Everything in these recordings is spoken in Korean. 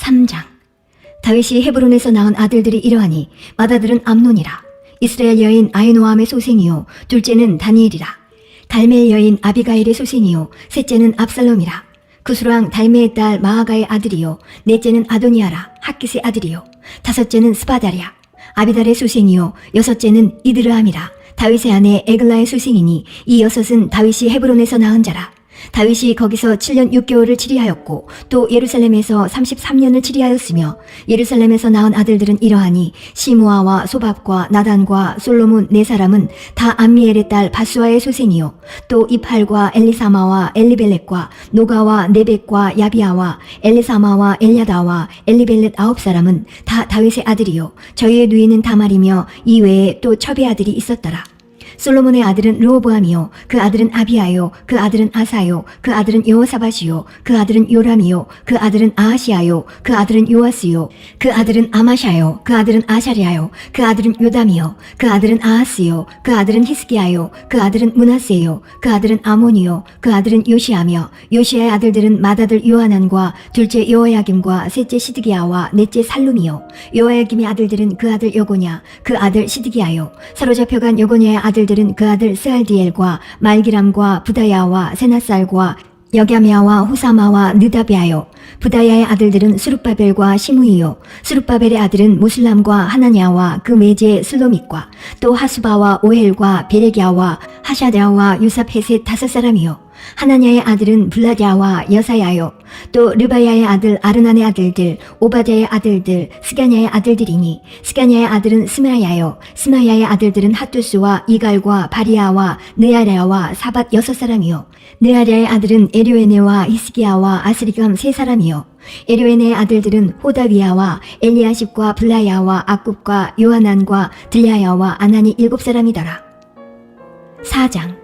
3장. 다윗이 헤브론에서 낳은 아들들이 이러하니 맏아들은 암논이라. 이스라엘 여인 아히노암의 소생이요 둘째는 다니엘이라. 달메의 여인 아비가일의 소생이요 셋째는 압살롬이라. 구스랑 달메의 딸 마아가의 아들이요 넷째는 아도니아라. 학깃의 아들이요 다섯째는 스바다랴. 아비달의 소생이요 여섯째는 이드르암이라. 다윗의 아내 에글라의 소생이니 이 여섯은 다윗이 헤브론에서 낳은 자라. 다윗이 거기서 7년 6개월을 치리하였고 또 예루살렘에서 33년을 치리하였으며 예루살렘에서 낳은 아들들은 이러하니 시므아와 소밥과 나단과 솔로몬 네 사람은 다 암미엘의 딸 바수아의 소생이요 또 이팔과 엘리사마와 엘리벨렛과 노가와 네벡과 야비아와 엘리사마와 엘야다와 엘리벨렛 9사람은 다 다윗의 아들이요 저희의 누이는 다말이며 이외에 또 첩의 아들이 있었더라. 솔로몬의 아들은 르호보암이요 그 아들은 아비아요 그 아들은 아사요 그 아들은 여호사밧이요 그 아들은 요람이요 그 아들은 아하시아요 그 아들은 요아스요 그 아들은 아마샤요 그 아들은 아샤리아요 그 아들은 요담이요 그 아들은 아하스요 그 아들은 히스기야요 그 아들은 므낫세요 그 아들은 아몬이요 그 아들은 요시아며 요시아의 아들들은 맏아들 요하난과 둘째 여호야김과 셋째 시드기야와 넷째 살룸이요 여호야김의 아들들은 그 아들 여고냐 그 아들 시드기야요 사로잡혀간 여고냐의 아들들은 그 아들 스알디엘과 말기람과 부다야와 세나살과 여갸미아와 호사마와 느다비아요. 부다야의 아들들은 수룹바벨과 시므이요 수룹바벨의 아들은 무슬람과 하나냐와 그 매제 슬로믹과 또 하수바와 오헬과 베레기야와 하샤랴와 유삽헤셋 5사람이요 하나냐의 아들은 블라랴와 여사야요 또 르바야의 아들 아르난의 아들들 오바댜의 아들들 스가냐의 아들들이니 스가냐의 아들은 스마야요 스마야의 아들들은 핫두스와 이갈과 바리아와 느아랴와 사밧 6사람이요 느아랴의 아들은 에료에네와 히스기야와 아스리감 3사람이요 에료에네의 아들들은 호다위야와 엘리아십과 블라야와 아굽과 요하난과 들야야와 아난이 7사람이더라. 4장.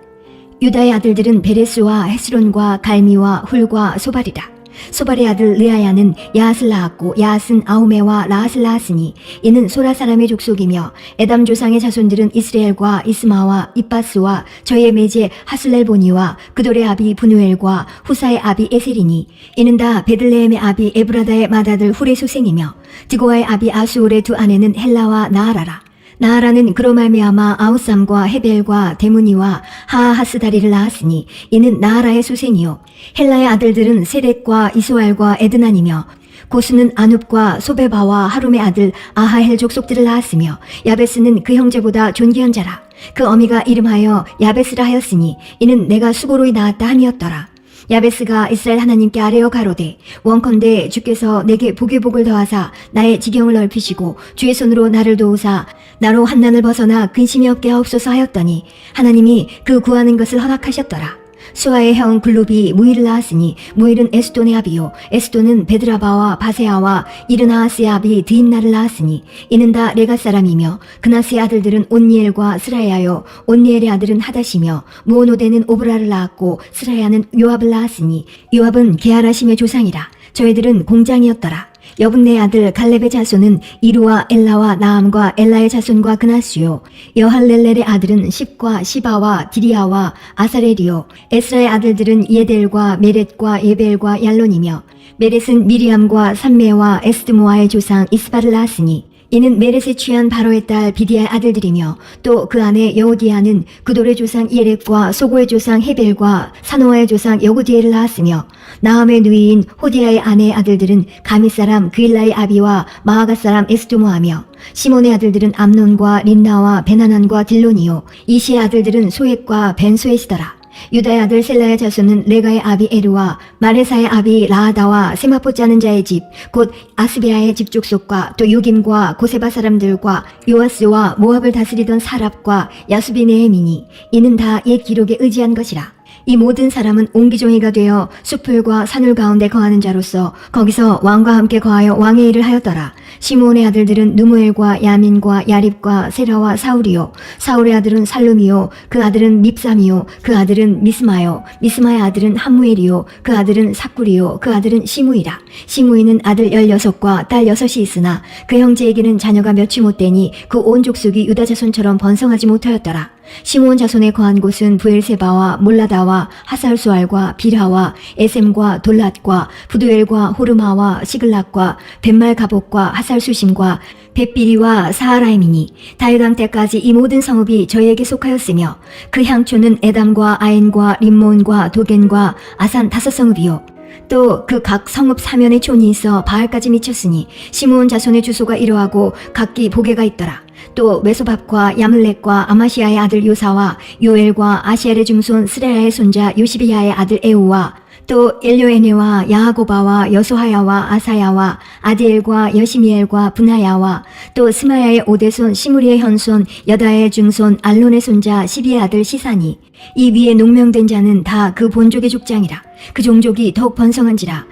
유다의 아들들은 베레스와 헤스론과 갈미와 훌과 소발이라. 소발의 아들 르아야는 야앗을 낳았고 야앗은 아우메와 라앗을 낳았으니 이는 소라 사람의 족속이며 에담 조상의 자손들은 이스라엘과 이스마와 이빠스와 저의 매제 하슬렐보니와 그돌의 아비 분우엘과 후사의 아비 에셀이니 이는 다 베들레헴의 아비 에브라다의 맏아들 훌의 소생이며 드고아의 아비 아수올의 두 아내는 헬라와 나아라라. 나아라는 그로 말미암아 아우삼과 헤벨과 데무니와 하하스다리를 낳았으니 이는 나아라의 소생이요 헬라의 아들들은 세렉과 이스왈과 에드난이며 고수는 아눕과 소베바와 하룸의 아들 아하헬 족속들을 낳았으며 야베스는 그 형제보다 존귀한 자라. 그 어미가 이름하여 야베스라 하였으니 이는 내가 수고로이 낳았다 함이었더라. 야베스가 이스라엘 하나님께 아뢰어 가로되 원컨대 주께서 내게 복의 복을 더하사 나의 지경을 넓히시고 주의 손으로 나를 도우사 나로 환난을 벗어나 근심이 없게 하옵소서 하였더니 하나님이 그 구하는 것을 허락하셨더라. 수아의 형 글룹이 무일을 낳았으니 무일은 에스돈의 아비요 에스돈은 베드라바와 바세아와 이르나하스의 아비 드임나를 낳았으니 이는 다 레가 사람이며 그나스의 아들들은 온니엘과 스라야요 온니엘의 아들은 하다시며 무오노데는 오브라를 낳았고 스라야는 요압을 낳았으니 요압은 게하라심의 조상이라. 저희들은 공장이었더라. 여분네의 아들 갈렙의 자손은 이루와 엘라와 나암과 엘라의 자손과 그나스요 여할렐렐의 아들은 십과 시바와 디리아와 아사렐이요 에스라의 아들들은 예델과 메렛과 예벨과 얄론이며 메렛은 미리암과 삼메와 에스드모아의 조상 이스바를 낳았으니 이는 메렛에 취한 바로의 딸 비디아의 아들들이며 또 그 아내 여호디아는 그돌의 조상 예렉과 소고의 조상 헤벨과 사노아의 조상 여고디엘을 낳았으며 나함의 누이인 호디아의 아내의 아들들은 가미 사람 그일라의 아비와 마아가 사람 에스도모하며 시몬의 아들들은 암논과 린나와 베나난과 딜론이요 이시의 아들들은 소액과 벤소엣이더라. 유다의 아들 셀라의 자손은 레가의 아비 에르와 마레사의 아비 라하다와 세마포 짜는 자의 집 곧 아스베아의 집 족속과 또 요김과 고세바 사람들과 요아스와 모압을 다스리던 사랍과 야수비네헤미니 이는 다 옛 기록에 의지한 것이라. 이 모든 사람은 옹기종이가 되어 숲풀과 산울 가운데 거하는 자로서 거기서 왕과 함께 거하여 왕의 일을 하였더라. 시므온의 아들들은 누무엘과 야민과 야립과 세라와 사울이요 사울의 아들은 살룸이요 그 아들은 밉삼이요 그 아들은 미스마요 미스마의 아들은 함무엘이요 그 아들은 삭구리요 그 아들은 시므이라. 시므이는 아들 16과 딸 6이 있으나 그 형제에게는 자녀가 몇이 못되니 그 온 족속이 유다 자손처럼 번성하지 못하였더라. 시므온 자손에 거한 곳은 부엘세바와 몰라다와 하살수알과 비라와 에셈과 돌랏과 부두엘과 호르마와 시글락과 벳말가복과 하살수심과 벳비리와 사하라임이니 다윗 왕 때까지 이 모든 성읍이 저희에게 속하였으며 그 향초는 에담과 아엔과 림몬과 도겐과 아산 5성읍이요 또 그 각 성읍 사면에 촌이 있어 바알까지 미쳤으니 시므온 자손의 주소가 이러하고 각기 보게가 있더라. 또 메소밥과 야물렉과 아마시아의 아들 요사와 요엘과 아시엘의 중손 스레야의 손자 요시비야의 아들 에우와 또 엘요에네와 야하고바와 여소하야와 아사야와 아디엘과 여시미엘과 분하야와 또 스마야의 오대손 시무리의 현손 여다의 중손 알론의 손자 시비의 아들 시사니 이 위에 농명된 자는 다 그 본족의 족장이라. 그 종족이 더욱 번성한지라.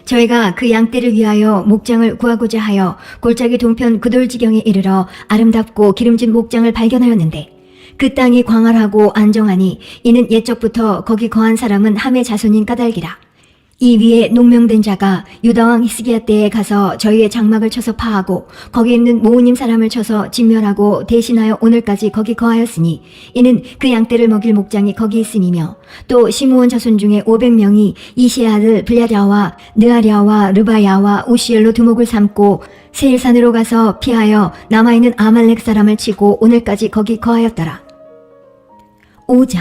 저희가 그 양떼를 위하여 목장을 구하고자 하여 골짜기 동편 그돌지경에 이르러 아름답고 기름진 목장을 발견하였는데 그 땅이 광활하고 안정하니 이는 옛적부터 거기 거한 사람은 함의 자손인 까닭이라. 이 위에 농명된 자가 유다왕 히스기야 때에 가서 저희의 장막을 쳐서 파하고 거기 있는 모우님 사람을 쳐서 진멸하고 대신하여 오늘까지 거기 거하였으니 이는 그 양떼를 먹일 목장이 거기 있음이며 또 시므온 자손 중에 500명이 이시의 아들 블랴랴와 느아랴와 르바야와 우시엘로 두목을 삼고 세일산으로 가서 피하여 남아있는 아말렉 사람을 치고 오늘까지 거기 거하였더라. 5장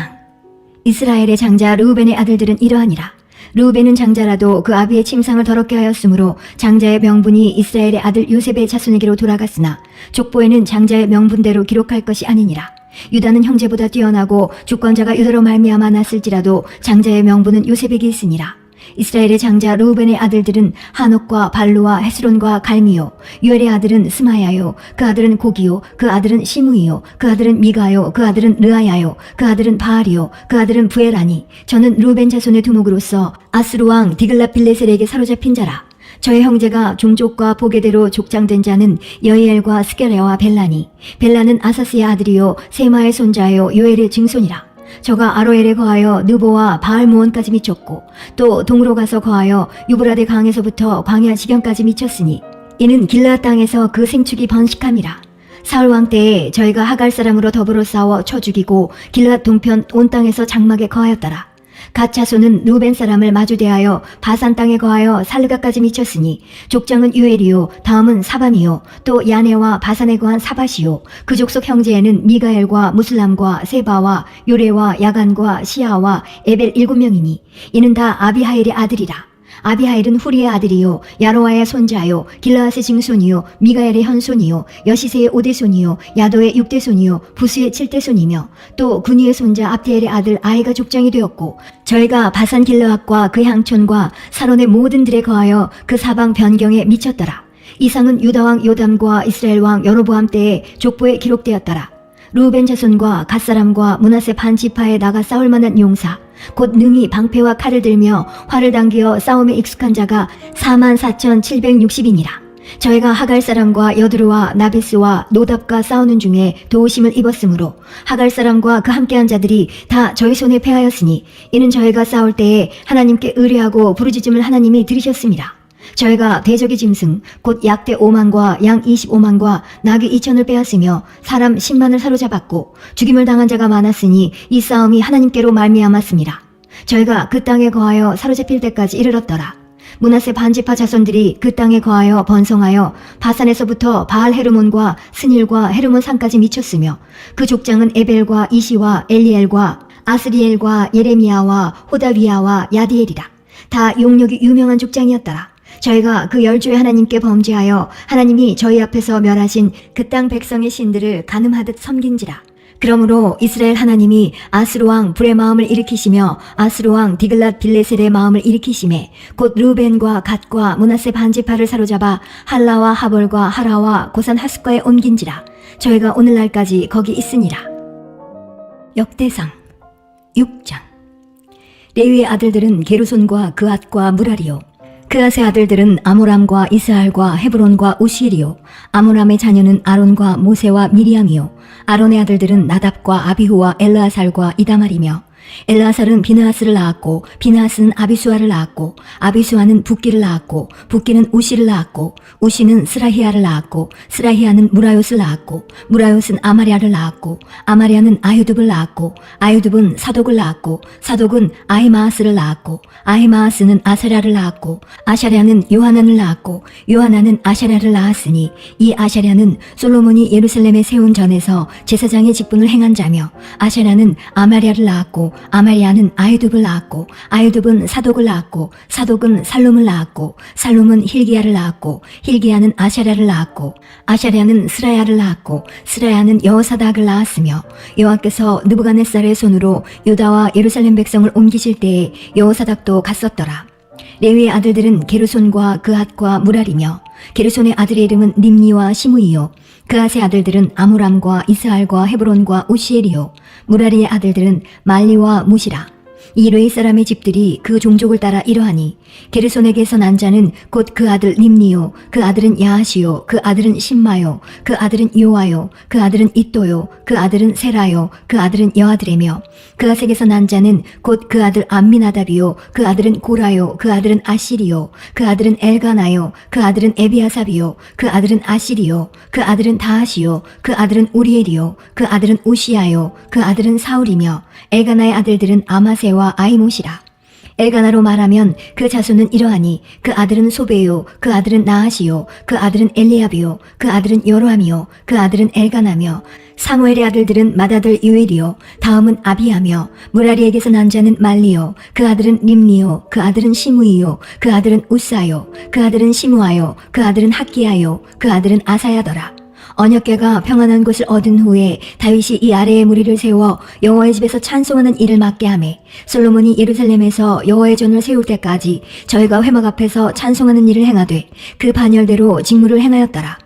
이스라엘의 장자 르우벤의 아들들은 이러하니라. 르우벤은 장자라도 그 아비의 침상을 더럽게 하였으므로 장자의 명분이 이스라엘의 아들 요셉의 자손에게로 돌아갔으나 족보에는 장자의 명분대로 기록할 것이 아니니라. 유다는 형제보다 뛰어나고 주권자가 유다로 말미암아 났을지라도 장자의 명분은 요셉에게 있으니라. 이스라엘의 장자 르우벤의 아들들은 하녹과 발루와 헤스론과 갈미요 유엘의 아들은 스마야요 그 아들은 고기요 그 아들은 시므이요 그 아들은 미가요 그 아들은 르아야요 그 아들은 바알이요 그 아들은 부엘하니 저는 르우벤 자손의 두목으로서 아스루 왕 디글랏빌레셀에게 사로잡힌 자라. 저의 형제가 종족과 보게대로 족장된 자는 여이엘과 스게레와 벨라니 벨라는 아사스의 아들이요 세마의 손자요 요엘의 증손이라. 저가 아로엘에 거하여 느보와 바알모온까지 미쳤고 또 동으로 가서 거하여 유브라데 강에서부터 광야 지경까지 미쳤으니 이는 길르앗 땅에서 그 생축이 번식함이라. 사울 왕 때에 저희가 하갈 사람으로 더불어 싸워 쳐 죽이고 길르앗 동편 온 땅에서 장막에 거하였더라. 갓 자손은 루벤 사람을 마주대하여 바산 땅에 거하여 살르가까지 미쳤으니 족장은 유엘이요 다음은 사반이요 또 야네와 바산에 거한 사바시요 그 족속 형제에는 미가엘과 무슬람과 세바와 요레와 야간과 시아와 에벨 7명이니 이는 다 아비하일의 아들이라. 아비하일은 후리의 아들이요 야로와의 손자요 길르앗의 증손이요 미가엘의 현손이요 여시세의 5대손이요 야도의 6대손이요 부스의 7대손이며 또 군위의 손자 압디엘의 아들 아이가 족장이 되었고 저희가 바산 길르앗과 그 향촌과 사론의 모든 들에 거하여 그 사방 변경에 미쳤더라. 이상은 유다왕 요담과 이스라엘 왕 여로보암 때에 족보에 기록되었더라. 르우벤 자손과 갓사람과 므낫세 반 지파에 나가 싸울 만한 용사 곧 능히 방패와 칼을 들며 활을 당기어 싸움에 익숙한 자가 44,760이니라. 저희가 하갈 사람과 여드루와 나베스와 노답과 싸우는 중에 도우심을 입었으므로 하갈 사람과 그 함께한 자들이 다 저희 손에 패하였으니 이는 저희가 싸울 때에 하나님께 의뢰하고 부르짖음을 하나님이 들으셨습니다. 저희가 대적의 짐승 곧 약대 5만과 양 25만과 나귀 2천을 빼앗으며 사람 10만을 사로잡았고 죽임을 당한 자가 많았으니 이 싸움이 하나님께로 말미암았습니다. 저희가 그 땅에 거하여 사로잡힐 때까지 이르렀더라. 므낫세 반지파 자손들이 그 땅에 거하여 번성하여 바산에서부터 바알 헤르몬과 스닐과 헤르몬 산까지 미쳤으며 그 족장은 에벨과 이시와 엘리엘과 아스리엘과 예레미야와 호다위야와 야디엘이라. 다 용력이 유명한 족장이었더라. 저희가 그 열주의 하나님께 범죄하여 하나님이 저희 앞에서 멸하신 그 땅 백성의 신들을 가늠하듯 섬긴지라. 그러므로 이스라엘 하나님이 아스루 왕 불의 마음을 일으키시며 아스루 왕 디글랏 빌레셀의 마음을 일으키시매 곧 르우벤과 갓과 므낫세 반지파를 사로잡아 할라와 하볼과 하라와 고산 하스과에 옮긴지라. 저희가 오늘날까지 거기 있으니라. 역대상 6장 레위의 아들들은 게르손과 그앗과 무라리요 그앗의 아들들은 아모람과 이스할과 헤브론과 우시엘이요 아모람의 자녀는 아론과 모세와 미리암이요 아론의 아들들은 나답과 아비후와 엘르아살과 이다말이며 엘르아살은 비느하스를 낳았고 비느하스는 아비수아를 낳았고 아비수아는 붓기를 낳았고 붓기는 우시를 낳았고 우시는 스라히아를 낳았고 스라히아는 무라요스를 낳았고 무라요스는 아마리아를 낳았고 아마리아는 아유둡을 낳았고 아유둡은 사독을 낳았고 사독은 아히마아스를 낳았고 아히마아스는 아사랴를 낳았고 아샤랴는 요하난을 낳았고 요하난은 아샤랴를 낳았으니 이 아샤랴는 솔로몬이 예루살렘에 세운 전에서 제사장의 직분을 행한 자며 아샤랴는 아마리아를 낳았고 아마리아는 아유둡을 낳았고 아유둡은 사독을 낳았고 사독은 살룸을 낳았고 살룸은 힐기야를 낳았고 힐기야는 아샤랴를 낳았고 아샤랴는 스라야를 낳았고 스라야는 여호사닥을 낳았으며 여호와께서 느부갓네살의 손으로 유다와 예루살렘 백성을 옮기실 때에 여호사닥도 갔었더라. 레위의 아들들은 게르손과 그핫과 무랄이며 게르손의 아들의 이름은 님니와 시므이요 그핫의 아들들은 아므람과 이스할과 헤브론과 우시엘이요 무라리의 아들들은 말리와 무시라. 이 레위 사람의 집들이 그 종족을 따라 이러하니 게르손에게서 난 자는 곧 그 아들 님니요 그 아들은 야하시요 그 아들은 심마요 그 아들은 요아요 그 아들은 이또요 그 아들은 세라요 그 아들은 여아드레며 그핫에게서 난 자는 곧 그 아들 암미나답이요 그 아들은 고라요 그 아들은 아시리요 그 아들은 엘가나요 그 아들은 에비아삽이요 그 아들은 아시리요 그 아들은 다하시요 그 아들은 우리엘이요 그 아들은 우시야요 그 아들은 사울이며 엘가나의 아들들은 아마세와 아이못이라. 엘가나로 말하면 그 자손은 이러하니 그 아들은 소베요 그 아들은 나하시요 그 아들은 엘리압이요 그 아들은 여로함이요 그 아들은 엘가나며 사무엘의 아들들은 맏아들 요엘이요 다음은 아비야며 무라리에게서 난 자는 말리요 그 아들은 림니요 그 아들은 시므이요 그 아들은 우사요 그 아들은 시므아요 그 아들은 학기야요 그 아들은 아사야더라. 언약궤가 평안한 곳을 얻은 후에 다윗이 이 아래에 무리를 세워 여호와의 집에서 찬송하는 일을 맡게 하매 솔로몬이 예루살렘에서 여호와의 전을 세울 때까지 저희가 회막 앞에서 찬송하는 일을 행하되 그 반열대로 직무를 행하였더라.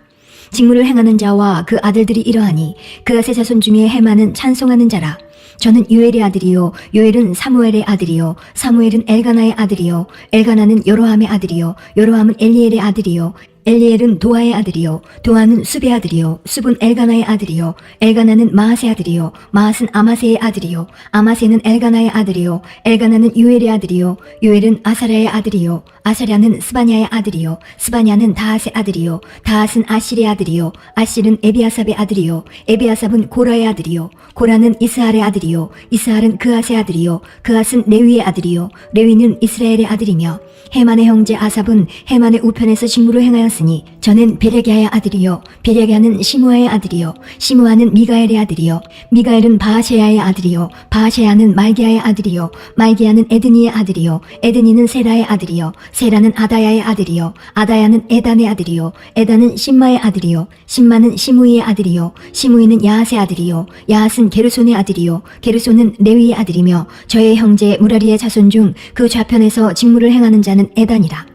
직무를 행하는 자와 그 아들들이 이러하니 그앗의 자손 중에 헤마는 찬송하는 자라. 저는 요엘의 아들이요 요엘은 사무엘의 아들이요 사무엘은 엘가나의 아들이요 엘가나는 여로함의 아들이요 여로함은 엘리엘의 아들이요 엘리엘은 도아의 아들이요 도아는 숲의 아들이요 숲은 엘가나의 아들이요 엘가나는 마하스의 아들이요 마하스는 아마세의 아들이요 아마세는 엘가나의 아들이요 엘가나는 요엘의 아들이요 요엘은 아사랴의 아들이요 아사랴는 스바냐의 아들이요 스바냐는 다핫의 아들이요 다핫은 아실의 아들이요 아실은 에비아삽의 아들이요 에비아삽은 고라의 아들이요 고라는 이스할의 아들이요 이스할은 그핫의 아들이요 그핫은 레위의 아들이요 레위는 이스라엘의 아들이며 헤만의 형제 아삽은 헤만의 우편에서 직무를 행하였으니 저는 베레기야의 아들이요 베레기야는 시므아의 아들이요 시므아는 미가엘의 아들이요 미가엘은 바하셰야의 아들이요 바하셰야는 말기야의 아들이요 말기야는 에드니의 아들이요 에드니는 세라의 아들이요 세라는 아다야의 아들이요 아다야는 에단의 아들이요 에단은 심마의 아들이요 심마는 시므이의 아들이요 시므이는 야핫의 아들이요 야핫은 게르손의 아들이요 게르손은 레위의 아들이며 저의 형제 무라리의 자손 중 그 좌편에서 직무를 행하는 자는 에단이라.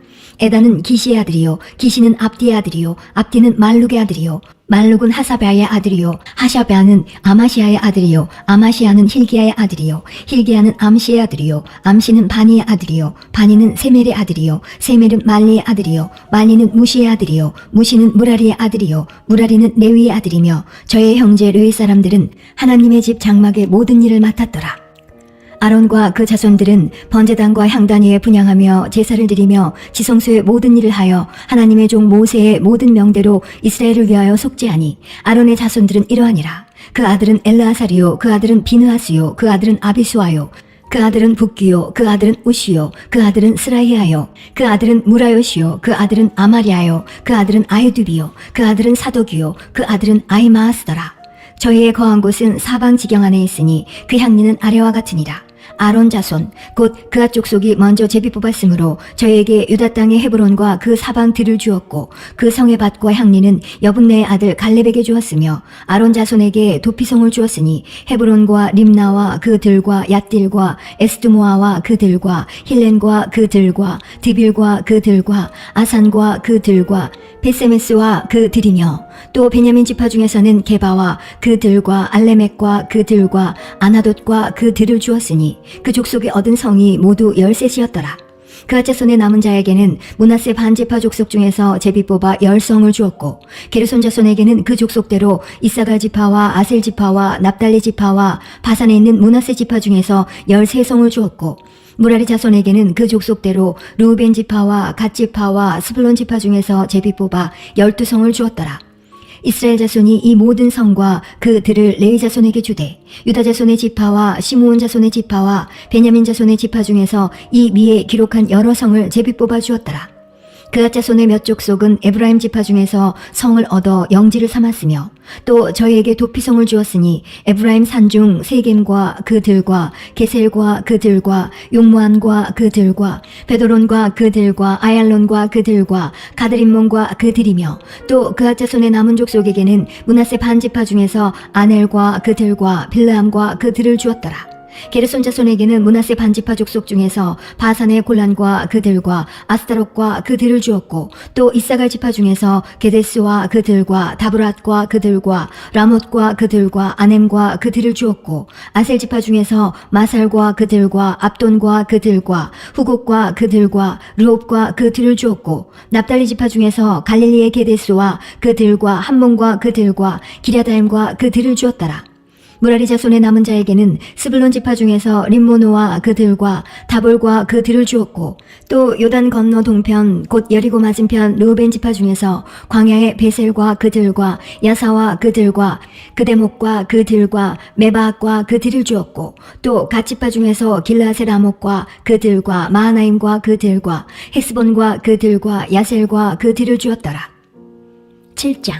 에단은 기시의 아들이요 기시는 압디의 아들이요 압디는 말룩의 아들이요 말룩은 하사베아의 아들이요 하샤베아는 아마시아의 아들이요 아마시아는 힐기야의 아들이요 힐기야는 암시의 아들이요 암시는 바니의 아들이요 바니는 세멜의 아들이요 세멜은 말리의 아들이요 말리는 무시의 아들이요 무시는 무라리의 아들이요 무라리는 레위의 아들이며 저의 형제 레위 사람들은 하나님의 집 장막의 모든 일을 맡았더라. 아론과 그 자손들은 번제단과 향단 위에 분향하며 제사를 드리며 지성소의 모든 일을 하여 하나님의 종 모세의 모든 명대로 이스라엘을 위하여 속죄하니 아론의 자손들은 이러하니라. 그 아들은 엘르아살이요 그 아들은 비느하스요 그 아들은 아비수아요 그 아들은 붓기요 그 아들은 우시요 그 아들은 스라히아요 그 아들은 무라요시요 그 아들은 아마리아요 그 아들은 아유둡이요 그 아들은 사독이요 그 아들은 아히마아스더라. 저희의 거한 곳은 사방 지경 안에 있으니 그 향리는 아래와 같으니라. 아론 자손 곧 그앗 족속이 먼저 제비 뽑았으므로 저에게 유다 땅의 헤브론과 그 사방 들을 주었고 그 성의 밭과 향리는 여분네의 아들 갈렙에게 주었으며 아론 자손에게 도피성을 주었으니 헤브론과 림나와 그 들과 얏딜과 에스드모아와 그 들과 힐렌과 그 들과 드빌과 그 들과 아산과 그 들과 베세메스와 그 들이며 또 베냐민 지파 중에서는 게바와 그 들과 알레멕과 그 들과 아나돗과 그 들을 주었으니 그 족속이 얻은 성이 모두 13이었더라. 그앗 자손의 남은 자에게는 므낫세 반지파 족속 중에서 제비 뽑아 10성을 주었고, 게르손 자손에게는 그 족속대로 이사갈 지파와 아셀 지파와 납달리 지파와 바산에 있는 므낫세 지파 중에서 13성을 주었고, 무라리 자손에게는 그 족속대로 르우벤 지파와 갓 지파와 스불론 지파 중에서 제비 뽑아 12성을 주었더라. 이스라엘 자손이 이 모든 성과 그 들을 레위 자손에게 주되, 유다 자손의 지파와 시므온 자손의 지파와 베냐민 자손의 지파 중에서 이 위에 기록한 여러 성을 제비 뽑아 주었더라. 그앗 자손의 몇 족속은 에브라임 지파 중에서 성을 얻어 영지를 삼았으며, 또 저희에게 도피성을 주었으니 에브라임 산중 세겜과 그 들과 게셀과 그 들과 용무안과 그 들과 베도론과 그 들과 아얄론과 그 들과 가드림몬과 그 들이며, 또 그앗 자손의 남은 족속에게는 므낫세 반지파 중에서 아넬과 그 들과 빌르암과 그 들을 주었더라. 게르손 자손에게는 므낫세 반지파 족속 중에서 바산의 골란과 그들과 아스타롯과 그들을 주었고, 또 이사갈 지파 중에서 게데스와 그들과 다브랏과 그들과 라못과 그들과 아넴과 그들을 주었고, 아셀 지파 중에서 마살과 그들과 압돈과 그들과 후곡과 그들과 르옵과 그들을 주었고, 납달리 지파 중에서 갈릴리의 게데스와 그들과 함몬과 그들과 기랴다임과 그들을 주었더라. 무라리 자손의 남은 자에게는 스불론 지파 중에서 림모노와 그들과 다볼과 그들을 주었고, 또 요단 건너 동편 곧 여리고 맞은편 르우벤 지파 중에서 광야의 베셀과 그들과 야사와 그들과 그대목과 그들과 메바악과 그들을 주었고, 또 갓 지파 중에서 길르앗의 라목과 그들과 마하나임과 그들과 헤스본과 그들과 야셀과 그들을 주었더라. 7장.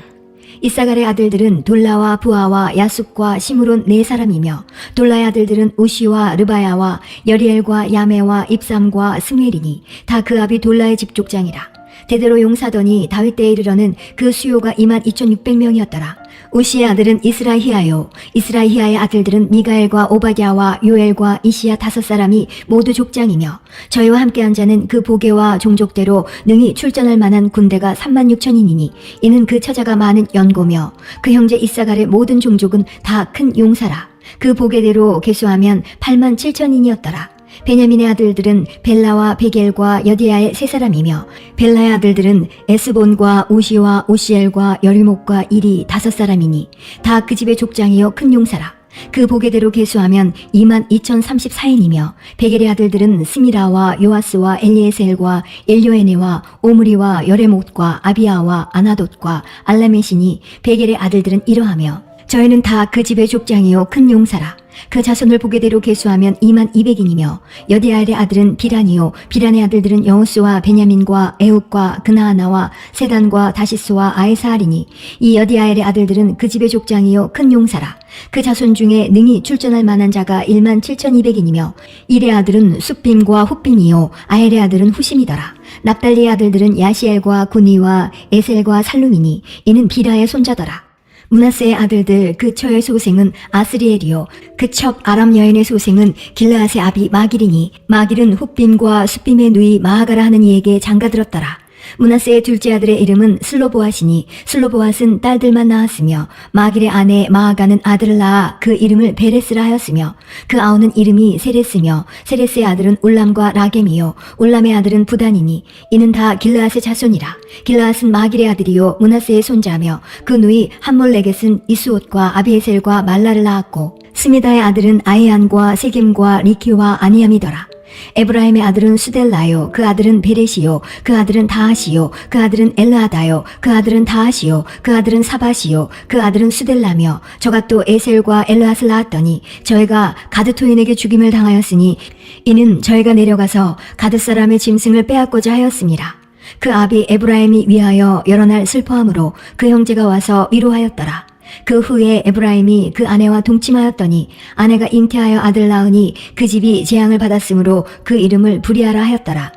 이사갈의 아들들은 돌라와 부하와 야숲과 시므론 4사람이며, 돌라의 아들들은 우시와 르바야와 여리엘과 야메와 입삼과 스무엘이니 다 그 아비 돌라의 집족장이라. 대대로 용사더니 다윗 때에 이르러는 그 수요가 22,600명이었더라. 우시의 아들은 이스라히야요, 이스라히야의 아들들은 미가엘과 오바댜와 요엘과 이시야 5사람이 모두 족장이며, 저희와 함께한 자는 그 보게와 종족대로 능히 출전할 만한 군대가 36,000인이니 이는 그 처자가 많은 연고며, 그 형제 이사갈의 모든 종족은 다 큰 용사라. 그 보게대로 계수하면 87,000인이었더라. 베냐민의 아들들은 벨라와 베겔과 여디야의 3사람이며, 벨라의 아들들은 에스본과 우시와 오시엘과 여리목과 일이 5사람이니 다 그 집의 족장이요 큰 용사라. 그 보게대로 계수하면 22,034인이며, 베겔의 아들들은 스미라와 요아스와 엘리에셀과 엘요에네와 오므리와 여레못과 아비아와 아나돗과 알라메시니 베겔의 아들들은 이러하며, 저희는 다 그 집의 족장이요 큰 용사라. 그 자손을 보게대로 계수하면 22,200인이며, 여디아엘의 아들은 비란이요, 비란의 아들들은 여호수와 베냐민과 에욱과 그나아나와 세단과 다시스와 아에사알이니 이 여디아엘의 아들들은 그 집의 족장이요 큰 용사라. 그 자손 중에 능히 출전할 만한 자가 17,200인이며, 일의 아들은 숫빔과 훗빔이요, 아엘의 아들은 후심이더라. 납달리의 아들들은 야시엘과 구니와 에셀과 살룸이니 이는 비라의 손자더라. 므낫세의 아들들 그 처의 소생은 아스리엘이요, 그 첩 아람 여인의 소생은 길르앗의 아비 마길이니 마길은 훗빔과 숫빔의 누이 마하가라 하는 이에게 장가들었더라. 므낫세의 둘째 아들의 이름은 슬로보앗이니 슬로보앗은 딸들만 낳았으며, 마길의 아내 마하가는 아들을 낳아 그 이름을 베레스라 하였으며, 그 아우는 이름이 세레스며, 세레스의 아들은 울람과 라겜이요, 울람의 아들은 부단이니 이는 다 길르앗의 자손이라. 길르앗은 마길의 아들이요 므낫세의 손자며, 그 누이 함몰레겟은 이스옷과 아비에셀과 말라를 낳았고, 스미다의 아들은 아이안과 세겜과 리키와 아니암이더라. 에브라임의 아들은 수델라요, 그 아들은 베레시요, 그 아들은 다하시요, 그 아들은 엘르하다요, 그 아들은 다하시요, 그 아들은 사바시요, 그 아들은 수델라며, 저가 또 에셀과 엘르앗을 낳았더니 저희가 가드토인에게 죽임을 당하였으니 이는 저희가 내려가서 가드 사람의 짐승을 빼앗고자 하였습니다. 그 아비 에브라임이 위하여 여러 날 슬퍼함으로 그 형제가 와서 위로하였더라. 그 후에 에브라임이 그 아내와 동침하였더니 아내가 잉태하여 아들 낳으니 그 집이 재앙을 받았으므로 그 이름을 브리아라 하였더라.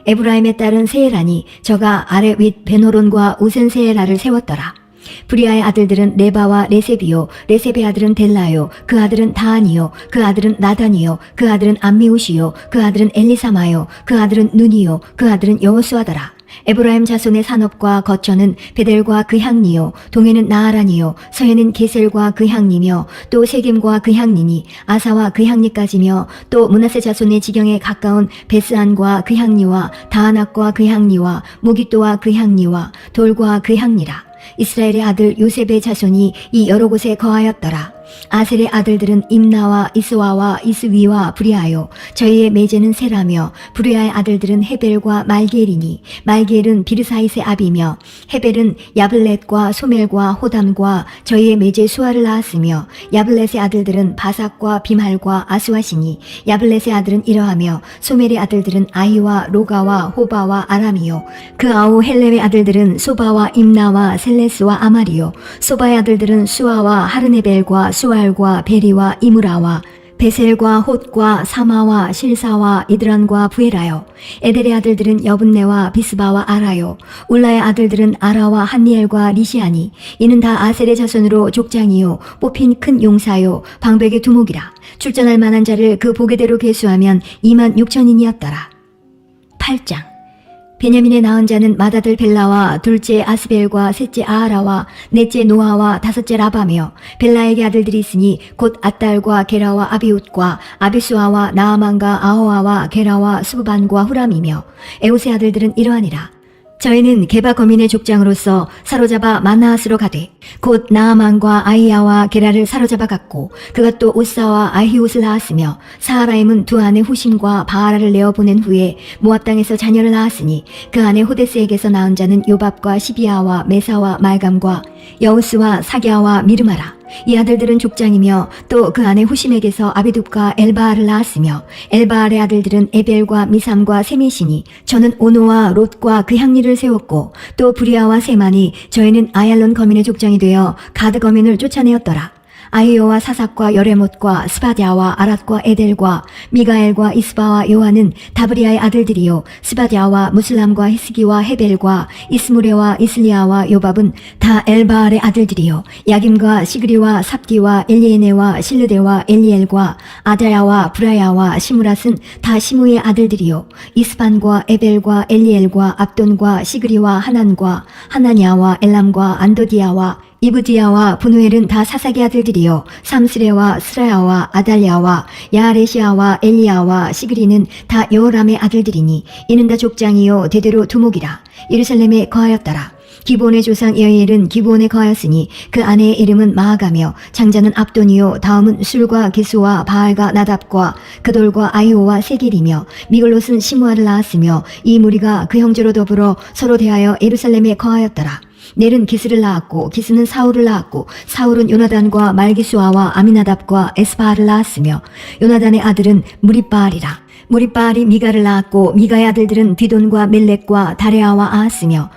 에브라임의 딸은 세에라니 저가 아래 윗 베노론과 우센 세에라를 세웠더라. 브리아의 아들들은 레바와 레셉이요, 레셉의 아들은 델라요, 그 아들은 다한이요, 그 아들은 나단이요, 그 아들은 암미우시요, 그 아들은 엘리사마요, 그 아들은 눈이요, 그 아들은 여호수아더라. 에브라임 자손의 산업과 거처는 베델과 그 향리요 동해는 나아란이요 서해는 게셀과 그 향리며 또 세겜과 그 향리니 아사와 그 향리까지며 또 므낫세 자손의 지경에 가까운 베스안과 그 향리와 다아낙과 그 향리와 무깃도와 그 향리와 돌과 그 향리라. 이스라엘의 아들 요셉의 자손이 이 여러 곳에 거하였더라. 아셀의 아들들은 임나와 이스와와 이스위와 브리아요. 저희의 매제는 세라며 브리아의 아들들은 헤벨과 말게엘이니 말게엘은 비르사이스의 아비며 헤벨은 야블렛과 소멜과 호담과 저희의 매제 수아를 낳았으며 야블렛의 아들들은 바삭과 비말과 아스와시니 야블렛의 아들은 이러하며 소멜의 아들들은 아이와 로가와 호바와 아람이요 그 아우 헬렙의 아들들은 소바와 임나와 셀레스와 아마리요 소바의 아들들은 수아와 하르네벨과 수알과 베리와 이무라와 베셀과 톳과 사마와 실사와 이드란과 부에라요. 에델의 아들들은 여분네와 비스바와 아라요. 울라의 아들들은 아라와 한니엘과 리시아니. 이는 다 아셀의 자손으로 족장이요 뽑힌 큰 용사요 방백의 두목이라. 출전할 만한 자를 그 보게대로 계수하면 26,000인이었더라. 8장. 베냐민의 낳은 자는 맏아들 벨라와 둘째 아스벨과 셋째 아하라와 넷째 노아와 다섯째 라바며 벨라에게 아들들이 있으니 곧 아딸과 게라와 아비웃과 아비수아와 나아만과 아호아와 게라와 수브반과 후람이며 에웃의 아들들은 이러하니라. 저희는 게바 거민의 족장으로서 사로잡아 마나앗으로 가되 곧 나아만과 아이야와 게라를 사로잡아 갔고 그가 또 우사와 아히옷을 낳았으며 사하라임은 두 아내 후심과 바하라를 내어보낸 후에 모압 땅에서 자녀를 낳았으니 그 아내 호데스에게서 낳은 자는 요밥과 시비아와 메사와 말감과 여우스와 사갸와 미르마라. 이 아들들은 족장이며 또 그 아내 후심에게서 아비둡과 엘바알을 낳았으며 엘바알의 아들들은 에벨과 미삼과 세메시니 저는 오노와 롯과 그 향리를 세웠고 또 브리아와 세만이 저희는 아얄론 거민의 족장이 되어 가드 거민을 쫓아내었더라. 아이오와 사삭과 여레못과 스바디아와 아랏과 에델과 미가엘과 이스바와 요한은 다브리아의 아들들이요 스바디아와 무슬람과 히스기와 헤벨과 이스무레와 이슬리아와 요밥은 다 엘바알의 아들들이요 야김과 시그리와 삽디와 엘리에네와 실르데와 엘리엘과 아다야와 브라야와 시무랏은 다 시무의 아들들이요 이스반과 에벨과 엘리엘과 압돈과 시그리와 하난과 하나냐와 엘람과 안도디아와 이브디아와 분우엘은 다 사삭의 아들들이요 삼스레와 스라야와 아달랴와 야레시아와 엘리야와 시그리는 다 여호람의 아들들이니 이는 다 족장이요 대대로 두목이라. 예루살렘에 거하였더라. 기브온의 조상 여이엘은 기브온에 거하였으니 그 아내의 이름은 마아가며 장자는 압돈이요 다음은 술과 게수와 바알과 나답과 그돌과 아이오와 세겔이며 미글롯은 시므아를 낳았으며 이 무리가 그 형제로 더불어 서로 대하여 예루살렘에 거하였더라. 넬은 기스를 낳았고 기스는 사울을 낳았고 사울은 요나단과 말기수아와 아미나답과 에스바알을 낳았으며 요나단의 아들은 무리바알이라. 무리바알이 미가를 낳았고 미가의 아들들은 디돈과 멜렉과 다레아와 아하스며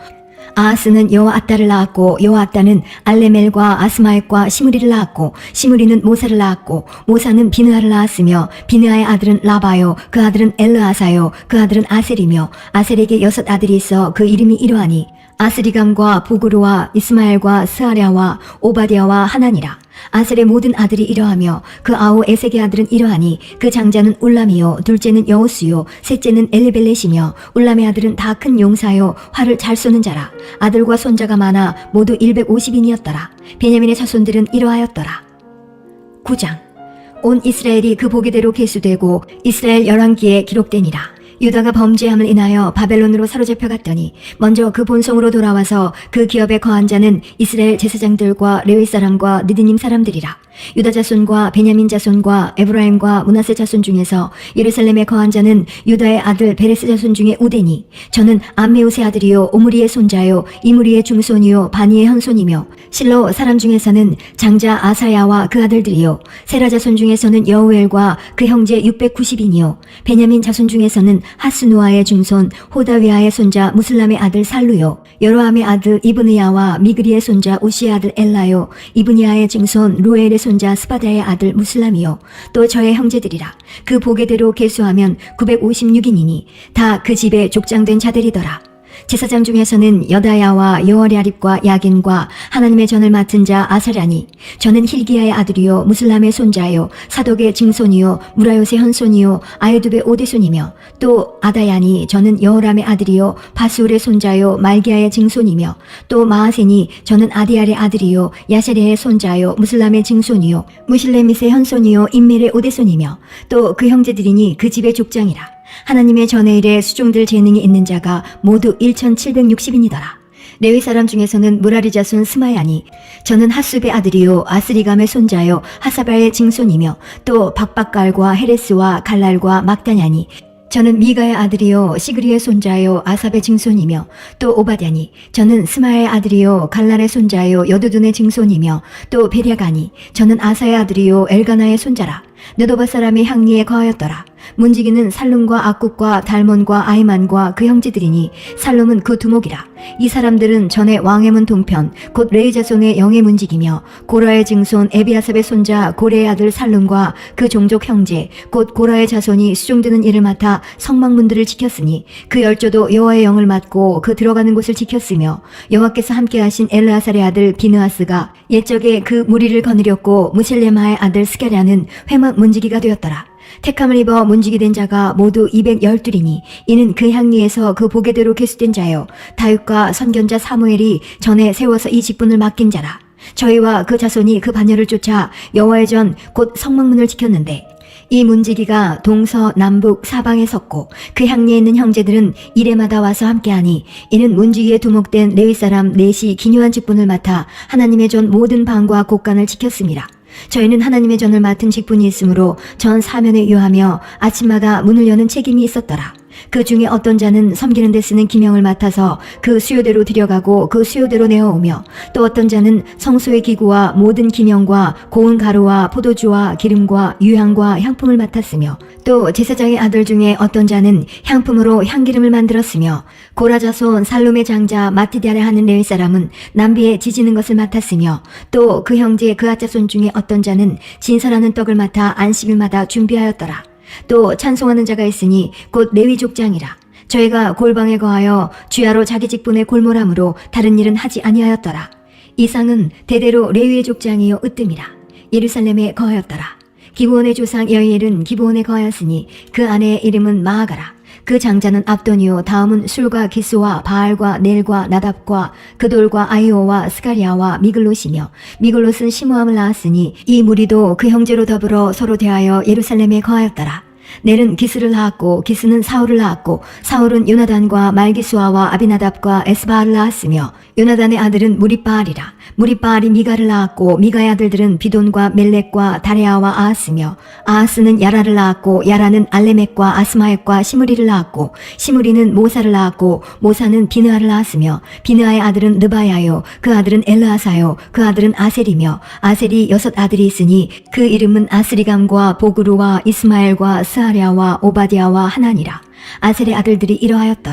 아하스는 여호아따를 낳았고 여호아따는 알레멜과 아스마액과 시므리를 낳았고 시므리는 모사를 낳았고 모사는 비느하를 낳았으며 비느하의 아들은 라바요 그 아들은 엘르아사요 그 아들은 아셀이며 아셀에게 6 아들이 있어 그 이름이 이러하니 아스리감과 보그루와 이스마엘과 스아랴와 오바디아와 하나니라. 아셀의 모든 아들이 이러하며 그 아우 에색의 아들은 이러하니 그 장자는 울람이요 둘째는 여호수요 셋째는 엘리벨렛이며 울람의 아들은 다 큰 용사요 활을 잘 쏘는 자라. 아들과 손자가 많아 모두 150인이었더라. 베냐민의 자손들은 이러하였더라. 9장. 온 이스라엘이 그 보기대로 계수되고 이스라엘 열왕기에 기록되니라. 유다가 범죄함을 인하여 바벨론으로 사로잡혀 갔더니 먼저 그 본성으로 돌아와서 그 기업에 거한 자는 이스라엘 제사장들과 레위 사람과 느디님 사람들이라. 유다 자손과 베냐민 자손과 에브라임과 므낫세 자손 중에서 예루살렘에 거한 자는 유다의 아들 베레스 자손 중에 우데니 저는 암메우스의 아들이요 오므리의 손자요 이므리의 중손이요 바니의 현손이며 실로 사람 중에서는 장자 아사야와 그 아들들이요 세라 자손 중에서는 여우엘과 그 형제 690인이요 베냐민 자손 중에서는 하스누아의 중손 호다위아의 손자 무슬람의 아들 살루요 여로함의 아들 이브니야와 미그리의 손자 우시의 아들 엘라요 이브니야의 증손 루엘의 손자 스바다의 아들 무슬람이요 또 저의 형제들이라. 그 보게대로 계수하면 956인이니 다 그 집에 족장된 자들이더라. 제사장 중에서는 여다야와 여호랴립과 야긴과 하나님의 전을 맡은 자 아사랴니 저는 힐기야의 아들이요 무슬람의 손자요 사독의 증손이요 무라요의 현손이요 아이두의 오대손이며 또 아다야니 저는 여호람의 아들이요 바스울의 손자요 말기야의 증손이며 또 마아세니 저는 아디알의 아들이요 야샤리의 손자요 무슬람의 증손이요 무실레밋의 현손이요 임멜의 오대손이며 또 그 형제들이니 그 집의 족장이라. 하나님의 전의 일에 수종들 재능이 있는 자가 모두 1760인이더라. 레위 사람 중에서는 무라리 자손 스마야니 저는 핫숲의 아들이요 아스리감의 손자요 하사바의 증손이며 또 박박갈과 헤레스와 갈랄과 막다냐니 저는 미가의 아들이요 시그리의 손자요 아삽의 증손이며 또 오바댜니 저는 스마의 아들이요 갈랄의 손자요 여두둔의 증손이며 또 베랴가니 저는 아사의 아들이요 엘가나의 손자라. 느도바 사람의 향리에 거하였더라. 문지기는 살룸과 악국과 달몬과 아이만과 그 형제들이니 살룸은 그 두목이라. 이 사람들은 전에 왕의 문 동편 곧 레위 자손의 영의 문지기며 고라의 증손 에비아삽의 손자 고레의 아들 살룸과 그 종족 형제 곧 고라의 자손이 수종드는 일을 맡아 성막문들을 지켰으니 그 열조도 여호와의 영을 맡고 그 들어가는 곳을 지켰으며 여호와께서 함께하신 엘르아살의 아들 비느하스가 옛적에 그 무리를 거느렸고 무실레마의 아들 스가랴는 회막 문지기가 되었더라. 택함을 입어 문지기 된 자가 모두 212이니 이는 그 향리에서 그 보게대로 계수된 자요 다윗과 선견자 사무엘이 전에 세워서 이 직분을 맡긴 자라. 저희와 그 자손이 그 반열을 쫓아 여호와의 전 곧 성막문을 지켰는데 이 문지기가 동서 남북 사방에 섰고 그 향리에 있는 형제들은 이레마다 와서 함께하니 이는 문지기에 두목된 레위 사람 넷이 기묘한 직분을 맡아 하나님의 전 모든 방과 곳간을 지켰습니다. 저희는 하나님의 전을 맡은 직분이 있으므로 전 사면에 유하며 아침마다 문을 여는 책임이 있었더라. 그 중에 어떤 자는 섬기는 데 쓰는 기명을 맡아서 그 수요대로 들여가고 그 수요대로 내어오며 또 어떤 자는 성소의 기구와 모든 기명과 고운 가루와 포도주와 기름과 유향과 향품을 맡았으며 또 제사장의 아들 중에 어떤 자는 향품으로 향기름을 만들었으며 고라 자손 살룸의 장자 마띠디아라 하는 레위 사람은 남비에 지지는 것을 맡았으며 또 그 형제 그 아자손 중에 어떤 자는 진설하는 떡을 맡아 안식일마다 준비하였더라. 또 찬송하는 자가 있으니 곧 레위 족장이라. 저희가 골방에 거하여 주야로 자기 직분에 골몰함으로 다른 일은 하지 아니하였더라. 이상은 대대로 레위의 족장이요 으뜸이라. 예루살렘에 거하였더라. 기브온의 조상 여이엘은 기브온에 거하였으니 그 아내의 이름은 마아가라. 그 장자는 압돈이요 다음은 술과 기스와 바알과 넬과 나답과 그돌과 아이오와 스가리아와 미글롯이며 미글롯은 시므함을 낳았으니 이 무리도 그 형제로 더불어 서로 대하여 예루살렘에 거하였더라. 넬은 기스를 낳았고 기스는 사울을 낳았고 사울은 요나단과 말기수아와 아비나답과 에스바알을 낳았으며 요나단의 아들은 무리바알이라. 무리바알이 미가를 낳았고 미가의 아들들은 비돈과 멜렉과 다레아와 아하스며 아하스는 야라를 낳았고 야라는 알레멕과 아스마엑과 시므리를 낳았고 시므리는 모사를 낳았고 모사는 비느하를 낳았으며 비느하의 아들은 르바야요 그 아들은 엘르아사요 그 아들은 아셀이며 아셀이 6 아들이 있으니 그 이름은 아스리감과 보그루와 이스마엘과 스하랴와 오바디아와 하나니라. 아셀의 아들들이 이러하였더라.